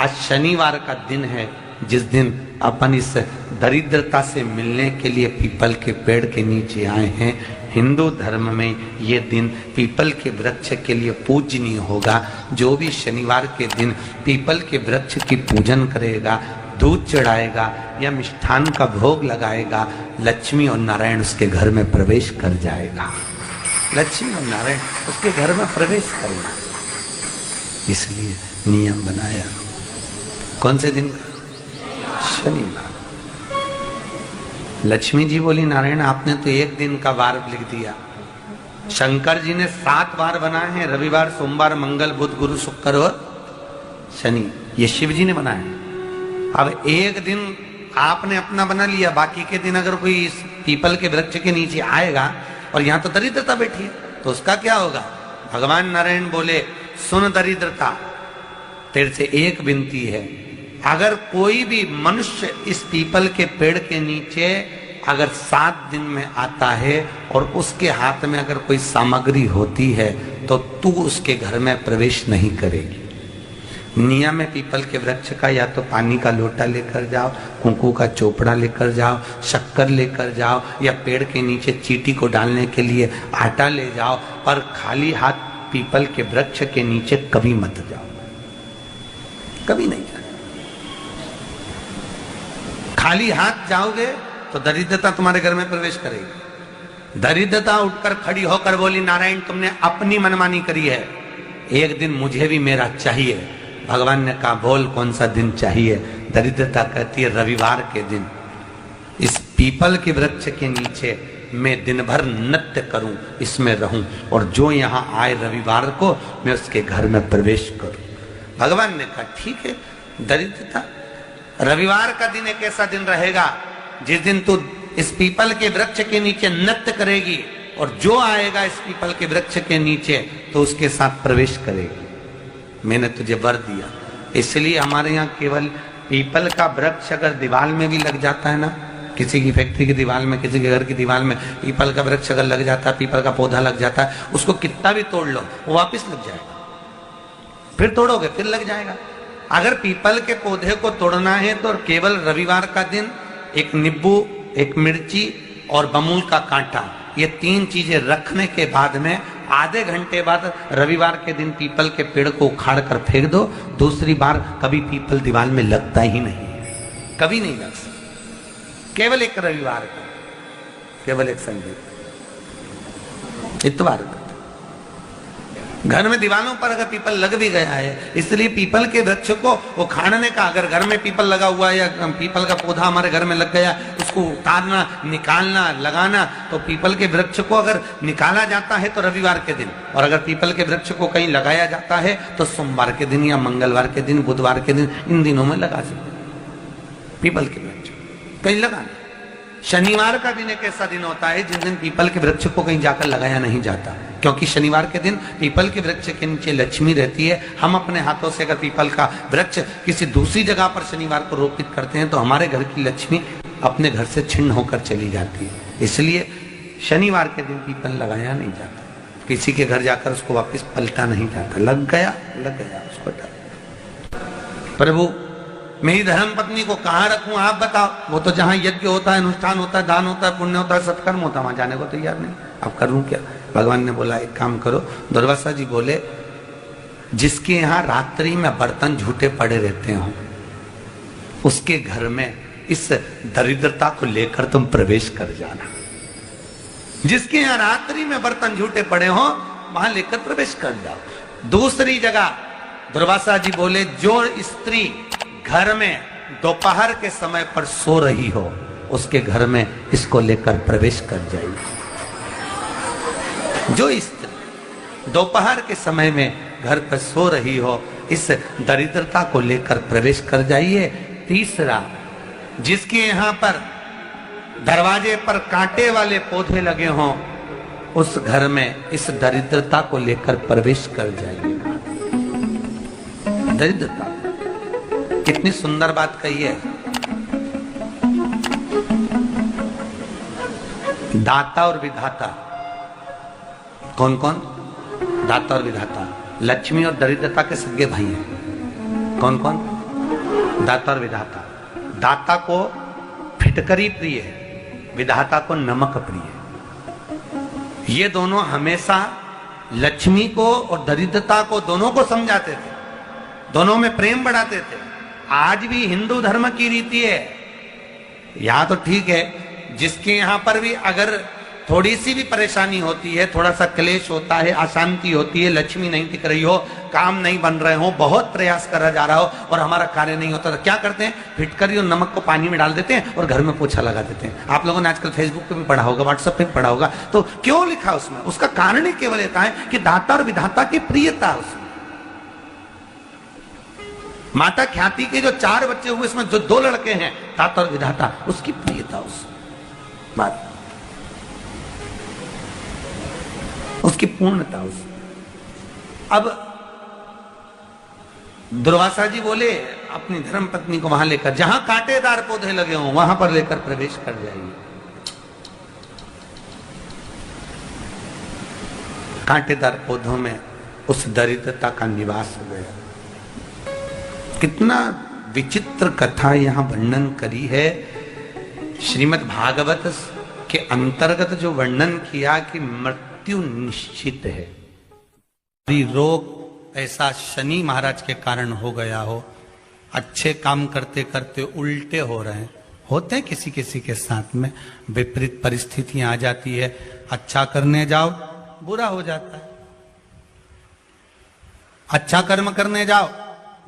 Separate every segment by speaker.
Speaker 1: आज शनिवार का दिन है, जिस दिन अपन इस दरिद्रता से मिलने के लिए पीपल के पेड़ के नीचे आए हैं। हिंदू धर्म में ये दिन पीपल के वृक्ष के लिए पूजनीय होगा। जो भी शनिवार के दिन पीपल के वृक्ष की पूजन करेगा, दूध चढ़ाएगा या मिष्ठान का भोग लगाएगा, लक्ष्मी और नारायण उसके घर में प्रवेश कर जाएगा। लक्ष्मी और नारायण उसके घर में प्रवेश करेगा। इसलिए नियम बनाया। कौन से दिन? शनिवार। लक्ष्मी जी बोली, नारायण आपने तो एक दिन का वार लिख दिया। शंकर जी ने 7 वार बनाए हैं, रविवार, सोमवार, मंगल, बुध, गुरु, शुक्र और शनि। ये शिव जी ने बनाया। अब एक दिन आपने अपना बना लिया, बाकी के दिन अगर कोई इस पीपल के वृक्ष के नीचे आएगा और यहाँ तो दरिद्रता बैठी है, तो उसका क्या होगा? भगवान नारायण बोले, सुन दरिद्रता, तेरे से एक विनती है, अगर कोई भी मनुष्य इस पीपल के पेड़ के नीचे अगर 7 दिन में आता है और उसके हाथ में अगर कोई सामग्री होती है तो तू उसके घर में प्रवेश नहीं करेगी। नियम है पीपल के वृक्ष का, या तो पानी का लोटा लेकर जाओ, कुंकू का चोपड़ा लेकर जाओ, शक्कर लेकर जाओ, या पेड़ के नीचे चींटी को डालने के लिए आटा ले जाओ, पर खाली हाथ पीपल के वृक्ष के नीचे कभी मत जाओ, कभी नहीं जाओ। खाली हाथ जाओगे तो दरिद्रता तुम्हारे घर में प्रवेश करेगी। दरिद्रता उठकर खड़ी होकर बोली, नारायण तुमने अपनी मनमानी करी है, एक दिन मुझे भी मेरा चाहिए। भगवान ने कहा, बोल कौन सा दिन चाहिए? दरिद्रता कहती है, रविवार के दिन इस पीपल के वृक्ष के नीचे मैं दिन भर नृत्य करूं, इसमें रहूं, और जो यहाँ आए रविवार को मैं उसके घर में प्रवेश करूं। भगवान ने कहा, ठीक है। दरिद्रता, रविवार का दिन एक ऐसा दिन रहेगा जिस दिन तू इस पीपल के वृक्ष के नीचे नृत्य करेगी, और जो आएगा इस पीपल के वृक्ष के नीचे तो उसके साथ प्रवेश करेगी। मैंने तुझे वर दिया। इसलिए हमारे यहाँ केवल पीपल का वृक्ष अगर दीवार में भी लग जाता है ना, किसी की फैक्ट्री की दीवार में, किसी के घर की दीवार में पीपल का वृक्ष अगर लग जाता है, पीपल का पौधा लग जाता है, उसको कितना भी तोड़ लो वो वापिस लग जाएगा। फिर तोड़ोगे फिर लग जाएगा। अगर पीपल के पौधे को तोड़ना है तो केवल रविवार का दिन एक नींबू, एक मिर्ची और बमूल का कांटा, ये 3 चीजें रखने के बाद में आधे घंटे बाद रविवार के दिन पीपल के पेड़ को उखाड़ कर फेंक दो। दूसरी बार कभी पीपल दीवार में लगता ही नहीं, कभी नहीं लग सकता। केवल एक रविवार का, केवल एक संडे, इतवार का। घर में दीवारों पर अगर पीपल लग भी गया है, इसलिए पीपल के वृक्ष को उखाड़ने का, अगर घर में पीपल लगा हुआ है या पीपल का पौधा हमारे घर में लग गया, उसको उतारना, निकालना, लगाना, तो पीपल के वृक्ष को अगर निकाला जाता है तो रविवार के दिन, और अगर पीपल के वृक्ष को कहीं लगाया जाता है तो सोमवार के दिन या मंगलवार के दिन, बुधवार के दिन, इन दिनों में लगा सकते पीपल के वृक्ष कहीं लगाना। शनिवार का दिन एक ऐसा दिन होता है जिस दिन पीपल के वृक्ष को कहीं जाकर लगाया नहीं जाता, क्योंकि शनिवार के दिन पीपल के वृक्ष के नीचे लक्ष्मी रहती है। हम अपने हाथों से अगर पीपल का वृक्ष किसी दूसरी जगह पर शनिवार को रोपित करते हैं तो हमारे घर की लक्ष्मी अपने घर से छिन्न होकर चली जाती है। इसलिए शनिवार के दिन पीपल लगाया नहीं जाता, किसी के घर जाकर उसको वापस पलटा नहीं जाता। लग गया उसको डाल। प्रभु मेरी धर्म पत्नी को कहाँ रखूं आप बताओ? वो तो जहां यज्ञ होता है, अनुष्ठान होता है, दान होता है, पुण्य होता है, सत्कर्म होता है, वहां जाने को तैयार नहीं। अब करूं क्या? भगवान ने बोला, एक काम करो। दुर्वासा जी बोले, जिसके यहाँ रात्रि में बर्तन झूठे पड़े रहते हो, उसके घर में इस दरिद्रता को लेकर तुम प्रवेश कर जाना। जिसके यहाँ रात्रि में बर्तन झूठे पड़े हो, वहां लेकर प्रवेश कर जाओ। दूसरी जगह दुर्वासा जी बोले, जो स्त्री घर में दोपहर के समय पर सो रही हो, उसके घर में इसको लेकर प्रवेश कर जाइए। जो स्त्री दोपहर के समय में घर पर सो रही हो, इस दरिद्रता को लेकर प्रवेश कर जाइए। तीसरा, जिसके यहाँ पर दरवाजे पर कांटे वाले पौधे लगे हों, उस घर में इस दरिद्रता को लेकर प्रवेश कर जाइए। दरिद्रता, कितनी सुंदर बात कही है। दाता और विधाता, कौन कौन? दाता और विधाता। लक्ष्मी और दरिद्रता के सगे भाई हैं। कौन कौन? दाता और विधाता। दाता को फिटकरी प्रिय है, विधाता को नमक प्रिय है। ये दोनों हमेशा लक्ष्मी को और दरिद्रता को दोनों को समझाते थे, दोनों में प्रेम बढ़ाते थे। आज भी हिंदू धर्म की रीति है, यहां तो ठीक है, जिसके यहां पर भी अगर थोड़ी सी भी परेशानी होती है, थोड़ा सा क्लेश होता है, अशांति होती है, लक्ष्मी नहीं दिख रही हो, काम नहीं बन रहे हो, बहुत प्रयास करा जा रहा हो और हमारा कार्य नहीं होता, तो क्या करते हैं? फिटकरी और नमक को पानी में डाल देते हैं और घर में पोछा लगा देते हैं। आप लोगों ने आजकल फेसबुक पे भी पढ़ा होगा, व्हाट्सएप पे भी पढ़ा होगा। तो क्यों लिखा उसमें? उसका कारण ही केवल इतना है कि दाता और विधाता की प्रियता उसमें। माता ख्याति के जो 4 बच्चे हुए, इसमें जो 2 लड़के हैं, दाता और विधाता, उसकी प्रियता उसमें, बात उसकी पूर्णता उसमें। अब दुर्वासा जी बोले अपनी धर्म पत्नी को वहां लेकर, जहां कांटेदार पौधे लगे हों वहां पर लेकर प्रवेश कर जाइए। कांटेदार पौधों में उस दरिद्रता का निवास हो गया। कितना विचित्र कथा यहां वर्णन करी है। श्रीमद् भागवत के अंतर्गत जो वर्णन किया कि मृत्यु निश्चित है, रोग ऐसा शनि महाराज के कारण हो गया हो, अच्छे काम करते करते उल्टे हो रहे हैं, होते हैं किसी किसी के साथ में, विपरीत परिस्थितियां आ जाती है, अच्छा करने जाओ बुरा हो जाता है, अच्छा कर्म करने जाओ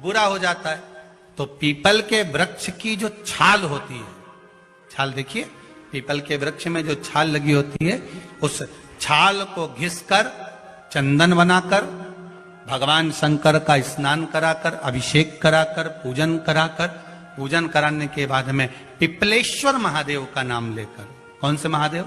Speaker 1: बुरा हो जाता है। तो पीपल के वृक्ष की जो छाल होती है, छाल देखिए, पीपल के वृक्ष में जो छाल लगी होती है, उस छाल को घिसकर चंदन बनाकर भगवान शंकर का स्नान कराकर, अभिषेक कराकर, पूजन कराने के बाद में पिपलेश्वर महादेव का नाम लेकर, कौन से महादेव?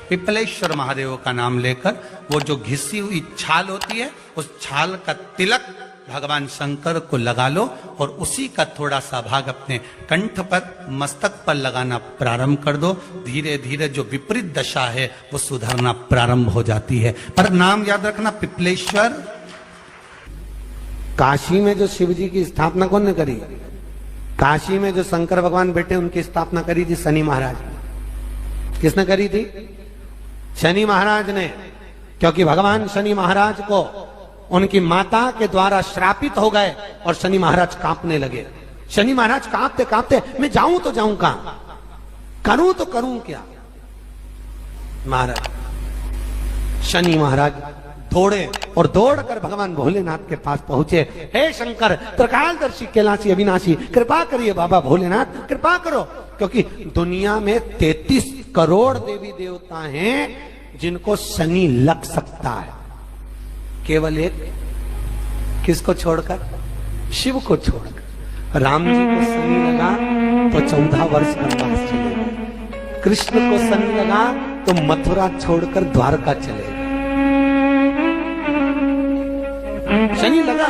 Speaker 1: पिपलेश्वर महादेव का नाम लेकर वो जो घिसी हुई छाल होती है, उस छाल का तिलक भगवान शंकर को लगा लो और उसी का थोड़ा सा भाग अपने कंठ पर, मस्तक पर लगाना प्रारंभ कर दो। धीरे धीरे जो विपरीत दशा है वो सुधरना प्रारंभ हो जाती है। पर नाम याद रखना, पिपलेश्वर। काशी में जो शिव जी की स्थापना कौन ने करी? काशी में जो शंकर भगवान बैठे उनकी स्थापना करी थी शनि महाराज ने। किसने करी थी? शनि महाराज ने। क्योंकि भगवान शनि महाराज को उनकी माता के द्वारा श्रापित हो गए और शनि महाराज कांपने लगे। शनि महाराज कांपते कांपते, मैं जाऊं तो जाऊं कहां, करूं तो करूं क्या? महाराज शनि महाराज दौड़े और दौड़कर भगवान भोलेनाथ के पास पहुंचे। हे शंकर, त्रिकालदर्शी, कैलाशी, अविनाशी, कृपा करिए बाबा भोलेनाथ, कृपा करो। क्योंकि दुनिया में 33 करोड़ देवी देवता हैं जिनको शनि लग सकता है, केवल एक किसको छोड़कर? शिव को छोड़कर। राम जी को शनि लगा तो 14 वर्ष वनवास चले गए। कृष्ण को शनि लगा तो मथुरा छोड़कर द्वारका चले गए। शनि लगा।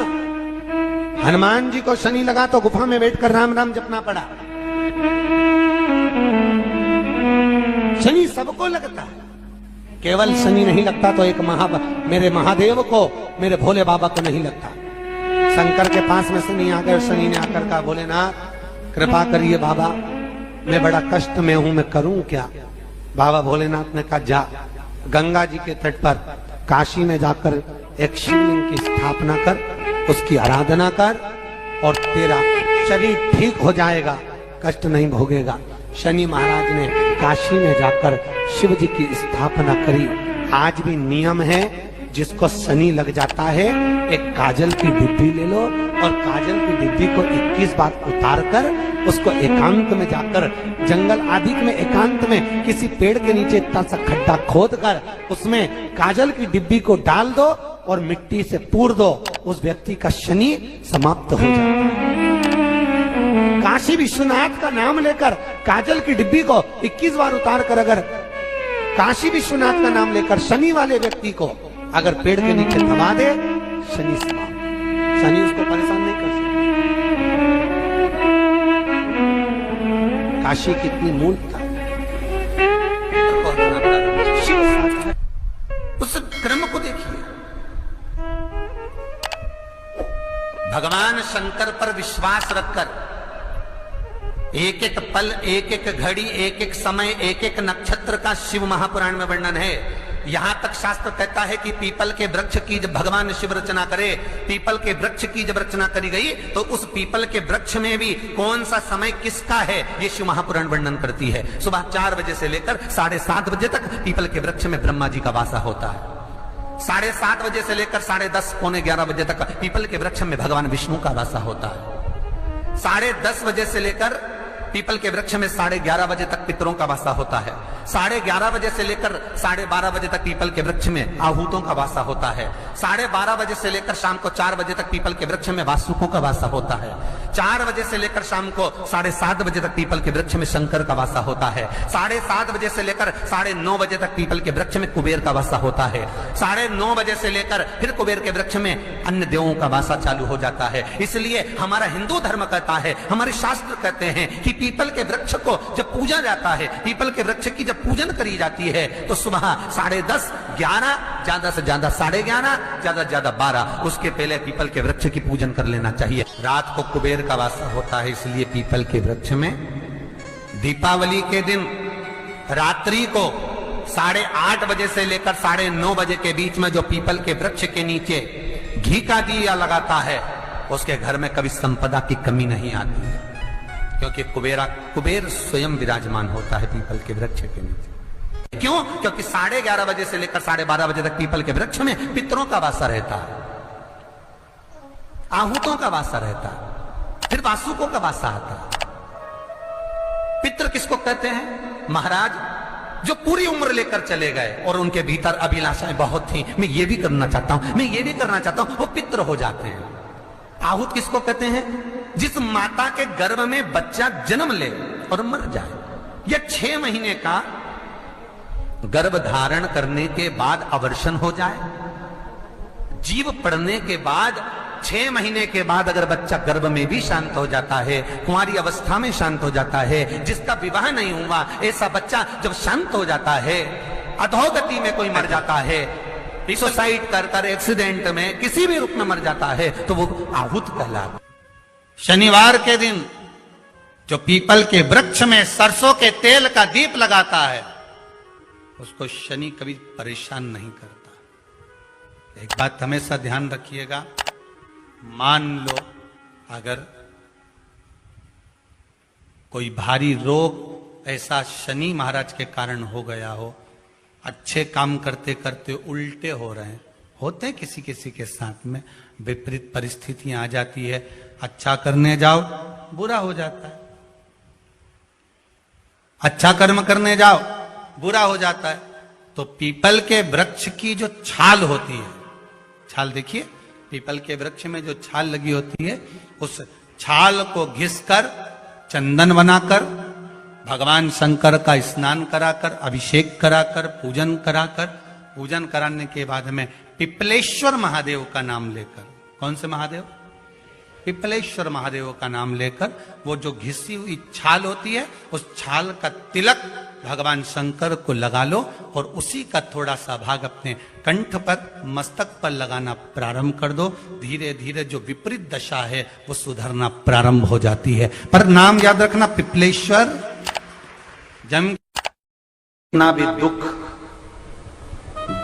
Speaker 1: हनुमान जी को शनि लगा तो गुफा में बैठकर राम राम जपना पड़ा। शनि सबको लगता है, केवल शनि नहीं लगता तो एक मेरे महादेव को, मेरे भोले बाबा को नहीं लगता। शंकर के पास में शनि आ गए। शनि ने आकर कहा, भोलेनाथ कृपा करिए बाबा, मैं बड़ा कष्ट में हूं, मैं करूं क्या? बाबा भोलेनाथ ने कहा, जा गंगा जी के तट पर काशी में जाकर एक शिवलिंग की स्थापना कर, उसकी आराधना कर और तेरा शरीर ठीक हो जाएगा, कष्ट नहीं भोगेगा। शनि महाराज ने काशी में जाकर शिव जी की स्थापना करी। आज भी नियम है, जिसको शनि लग जाता है एक काजल की डिब्बी ले लो और काजल की डिब्बी को 21 बार उतार कर उसको एकांत में जाकर, जंगल आदि में एकांत में किसी पेड़ के नीचे इतना सा खड्डा खोद कर उसमें काजल की डिब्बी को डाल दो और मिट्टी से पूर दो, उस व्यक्ति का शनि समाप्त हो जाता है। काशी विश्वनाथ का नाम लेकर काजल की डिब्बी को 21 बार उतार कर अगर काशी विश्वनाथ का नाम लेकर शनि वाले व्यक्ति को अगर पेड़ के नीचे दबा दे, शनि समाप्त, शनि उसको परेशान नहीं कर सकता। काशी कितनी मूलता, उस क्रम को देखिए। भगवान शंकर पर विश्वास रखकर एक एक पल, एक एक घड़ी, एक एक समय, एक एक नक्षत्र का शिव महापुराण में वर्णन है। यहां तक शास्त्र कहता है कि पीपल के वृक्ष की जब भगवान शिव रचना करे, पीपल के वृक्ष की जब रचना करी गई तो उस पीपल के वृक्ष में भी कौन सा समय किसका है, ये शिव महापुराण वर्णन करती है। सुबह 4 बजे से लेकर 7:30 बजे तक पीपल के वृक्ष में ब्रह्मा जी का वासा होता है। 7:30 बजे से लेकर 10:30 पौने 11 बजे तक पीपल के वृक्ष में भगवान विष्णु का वासा होता है। 10:30 बजे से लेकर पीपल के वृक्ष में 11:30 बजे तक पितरों का वासा होता है। 11:30 बजे से लेकर 12:30 बजे तक पीपल के वृक्ष में आहूतों का वासा होता है। 12:30 बजे से लेकर शाम को 4 बजे तक पीपल के वृक्ष में वासुकों का वासा होता है। 4 बजे से लेकर शाम को 7:30 बजे तक पीपल के वृक्ष में शंकर का वासा होता है। 7:30 बजे से लेकर 9:30 बजे तक पीपल के वृक्ष में कुबेर का वासा होता है। 9:30 बजे से लेकर फिर कुबेर के वृक्ष में अन्य देवों का वासा चालू हो जाता है। इसलिए हमारा हिंदू धर्म कहता है, हमारे शास्त्र कहते हैं कि पीपल के वृक्ष को जब पूजा जाता है, पीपल के वृक्ष की जब पूजन करी जाती है तो सुबह 10:30, 11, ज्यादा से ज्यादा 11:30, ज्यादा से ज्यादा 12, उसके पहले पीपल के वृक्ष की पूजन कर लेना चाहिए। रात को कुबेर का वासा होता है, इसलिए पीपल के वृक्ष में दीपावली के दिन रात्रि को 8:30 बजे से लेकर 9:30 बजे के बीच में जो पीपल के वृक्ष के नीचे घी का दिया लगाता है, उसके घर में कभी संपदा की कमी नहीं आती है, क्योंकि कुबेर स्वयं विराजमान होता है पीपल के वृक्ष के नीचे। क्यों? क्योंकि 11:30 बजे से लेकर 12:30 बजे तक पीपल के वृक्ष में पितरों का वासा रहता है, आहूतों का वासा रहता है, फिर वासुकों का वासा आता है। पितृ किसको कहते हैं? महाराज जो पूरी उम्र लेकर चले गए और उनके भीतर अभिलाषाएं बहुत थी, मैं ये भी करना चाहता हूं, मैं ये भी करना चाहता हूं, वो पितृ हो जाते हैं। आहूत किसको कहते हैं? जिस माता के गर्भ में बच्चा जन्म ले और मर जाए, या 6 महीने का गर्भ धारण करने के बाद अवर्षण हो जाए, जीव पड़ने के बाद 6 महीने के बाद अगर बच्चा गर्भ में भी शांत हो जाता है, कुंवारी अवस्था में शांत हो जाता है, जिसका विवाह नहीं हुआ ऐसा बच्चा जब शांत हो जाता है, अधोगति में कोई मर जाता है, सुसाइड कर एक्सीडेंट में किसी भी रूप में मर जाता है, तो वो आहूत कहलाता है। शनिवार के दिन जो पीपल के वृक्ष में सरसों के तेल का दीप लगाता है, उसको शनि कभी परेशान नहीं करता। एक बात हमेशा ध्यान रखिएगा, मान लो अगर कोई भारी रोग ऐसा शनि महाराज के कारण हो गया हो, अच्छे काम करते करते उल्टे हो रहे हैं, होते हैं किसी किसी के साथ में, विपरीत परिस्थितियां आ जाती है, अच्छा करने जाओ बुरा हो जाता है, अच्छा कर्म करने जाओ बुरा हो जाता है। तो पीपल के वृक्ष की जो छाल होती है, छाल देखिए, पीपल के वृक्ष में जो छाल लगी होती है, उस छाल को घिसकर चंदन बनाकर भगवान शंकर का स्नान कराकर, अभिषेक कराकर, पूजन कराने के बाद में पिपलेश्वर महादेव का नाम लेकर, कौन से महादेव? पिपलेश्वर महादेव का नाम लेकर वो जो घिसी हुई छाल होती है, उस छाल का तिलक भगवान शंकर को लगा लो और उसी का थोड़ा सा भाग अपने कंठ पर, मस्तक पर लगाना प्रारंभ कर दो। धीरे धीरे जो विपरीत दशा है वो सुधरना प्रारंभ हो जाती है। पर नाम याद रखना, पिपलेश्वर। जब कितना भी दुख,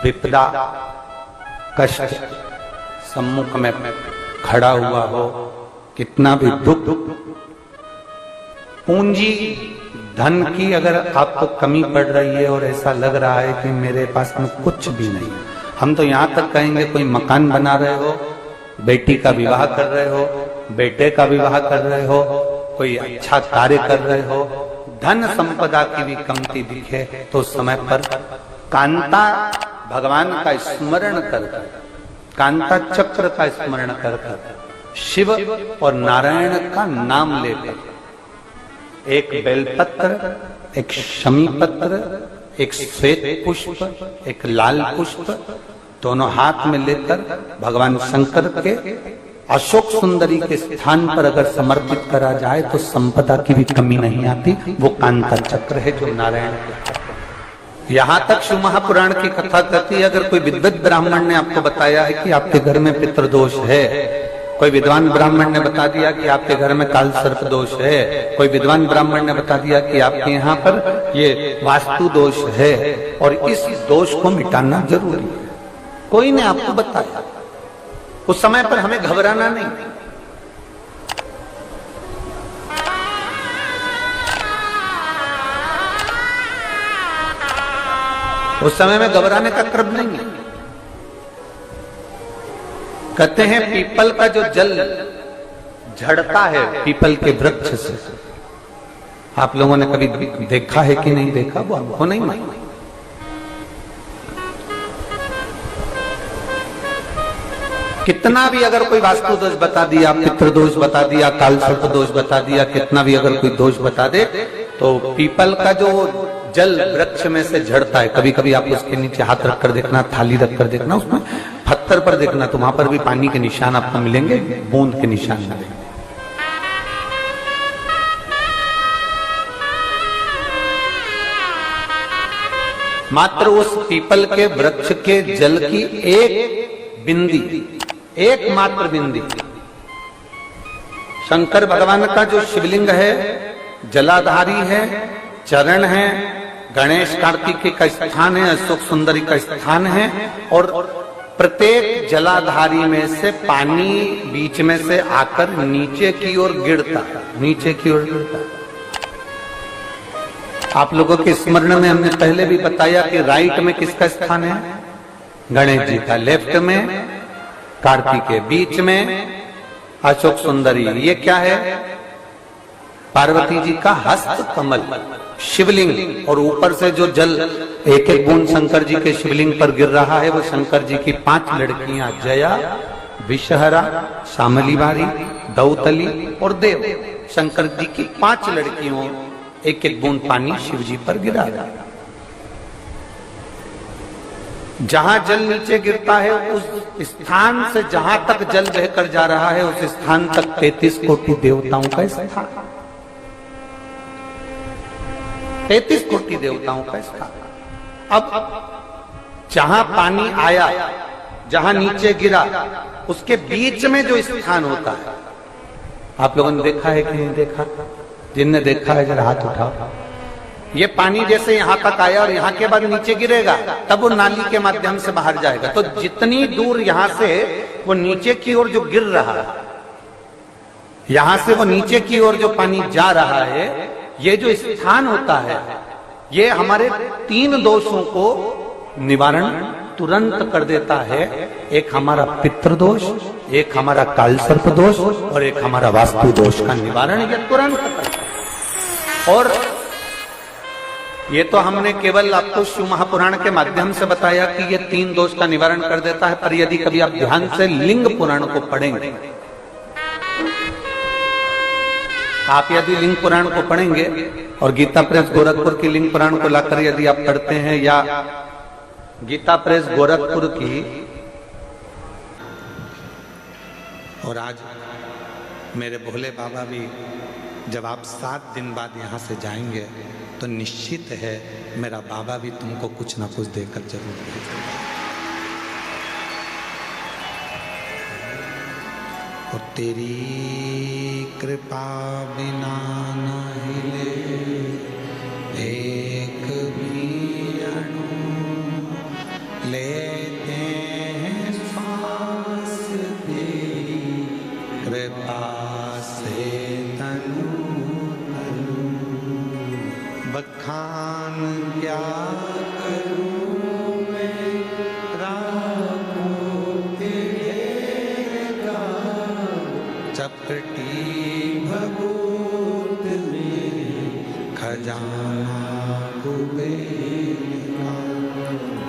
Speaker 1: विपदा, कष्ट सम्मुख में खड़ा हुआ हो, कितना भी दुख, पूंजी धन की अगर आपको कमी पड़ रही है और ऐसा लग रहा है कि मेरे पास में कुछ भी नहीं, हम तो यहां तक कहेंगे कोई मकान बना रहे हो, बेटी का विवाह कर रहे हो, बेटे का विवाह कर रहे हो, कोई अच्छा कार्य कर रहे हो, धन संपदा की भी कमती दिखे तो समय पर कांता भगवान का स्मरण कर, कांता चक्र का स्मरण कर, शिव और नारायण का नाम लेकर, एक बेलपत्र, एक शमी पत्र, एक श्वेत पुष्प, एक लाल पुष्प, दोनों हाथ में लेकर भगवान शंकर के अशोक सुंदरी के स्थान पर अगर समर्पित करा जाए तो संपदा की भी कमी नहीं आती। वो कांता चक्र है जो नारायण के। यहां तक शिव महापुराण की कथा कहती है, अगर कोई विद्वत ब्राह्मण ने आपको बताया है कि आपके घर में पितृदोष है कोई विद्वान ब्राह्मण ने बता दिया कि आपके घर में काल सर्प दोष है, कोई विद्वान ब्राह्मण ने बता दिया कि आपके यहाँ पर ये वास्तु दोष है और इस दोष को मिटाना जरूरी है। कोई ने आपको बताया, उस समय पर हमें घबराना नहीं। उस समय में घबराने का क्रम नहीं है। कहते हैं पीपल का जो जल झड़ता है पीपल के वृक्ष से, आप लोगों ने कभी देखा है कि नहीं देखा, वो हमको नहीं मालूम। कितना भी अगर कोई वास्तु दोष बता दिया, पितृ दोष बता दिया, काल सर्प दोष बता दिया, कितना भी अगर कोई दोष बता दे, तो पीपल का जो जल वृक्ष में से झड़ता है, कभी कभी आप उसके नीचे हाथ रखकर देखना, थाली रखकर देखना, उसमें पत्थर पर देखना, तो वहां पर भी पानी के निशान आपको मिलेंगे, बूंद के निशान मिलेंगे। मात्र उस पीपल के वृक्ष के जल की एक बिंदी, एकमात्र बिंदी, शंकर भगवान का जो शिवलिंग है जलाधारी है, चरण है, गणेश कार्तिकेय का स्थान है, अशोक सुंदरी का स्थान है, और प्रत्येक जलाधारी में से पानी बीच में से आकर नीचे की ओर गिरता है, नीचे की ओर गिरता है। आप लोगों के स्मरण में हमने पहले भी बताया कि राइट में किसका स्थान है, गणेश जी का, लेफ्ट में कार्तिकेय, बीच में अशोक सुंदरी। ये क्या है, पार्वती जी का हस्त कमल शिवलिंग, और ऊपर से जो जल एक एक बूंद शंकर जी के शिवलिंग पर गिर रहा है, वो शंकर जी की 5 लड़कियां जया, विषहरा, शामली बारी, दौतली और देव, शंकर जी की 5 लड़कियों एक एक बूंद पानी शिव जी पर गिरा है। जहां जल नीचे गिरता है उस स्थान से जहां तक जल बहकर जा रहा है उस स्थान तक 33 कोटि देवताओं का स्थान, 33 कोटि देवताओं का स्थान। अब जहां पानी आया, जहां नीचे गिरा, उसके बीच में जो स्थान होता है, आप लोगों ने देखा है कि नहीं देखा? जिनने देखा है जरा हाथ उठाओ। ये पानी जैसे यहां तक आया और यहां के बाद नीचे गिरेगा, तब वो नाली के माध्यम से बाहर जाएगा। तो जितनी दूर यहां से वो नीचे की ओर जो गिर रहा है, यहां से वो नीचे की ओर जो पानी जा रहा है, ये जो स्थान होता है, ये हमारे 3 दोषों को निवारण तुरंत कर देता है। एक हमारा पितृदोष, एक हमारा काल सर्प दोष और एक हमारा वास्तु दोष का निवारण ये तुरंत करता है। और ये तो हमने केवल आपको शिव महापुराण के माध्यम से बताया कि ये 3 दोष का निवारण कर देता है, पर यदि कभी आप ध्यान से लिंग पुराण को पढ़ेंगे, आप यदि लिंग पुराण को पढ़ेंगे और गीता प्रेस गोरखपुर की लिंग पुराण को लाकर यदि आप पढ़ते हैं, या गीता प्रेस गोरखपुर की, और आज मेरे भोले बाबा भी जब आप 7 दिन बाद यहाँ से जाएंगे तो निश्चित है मेरा बाबा भी तुमको कुछ ना कुछ देकर जरूर भेजेगा। और तेरी कृपा बिना न हिले एक भी अणु, लेते हैं सांस तेरी कृपा से तनु तनु। बखान क्या करूं मैं राखों तेरे का, चपटी भभूत में खजाना कुबेर का।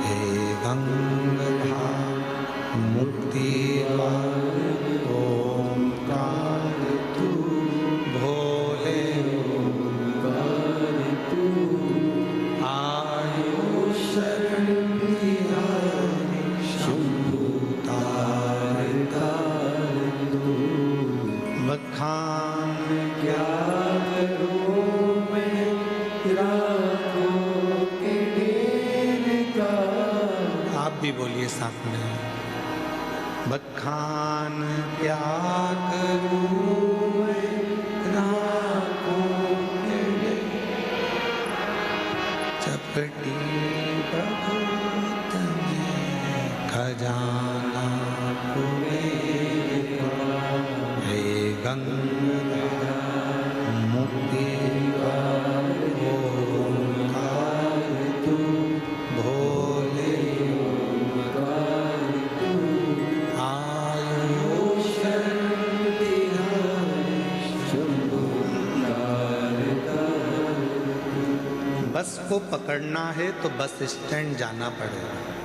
Speaker 1: हे गंगा मुक्ति ओंकार तू, भोले ओंकार तू, आयु शरण बिहारी शंभु तार तार तू। बखान क्या करूं मैं राखों के ढेर का। आप भी बोलिए साथ में, खान क्या करूं राखों के चपटी बहुत में खजाना हे गंगा मुक्ति का ओंकार तू भोले बस को पकड़ना है तो बस स्टैंड जाना पड़ेगा।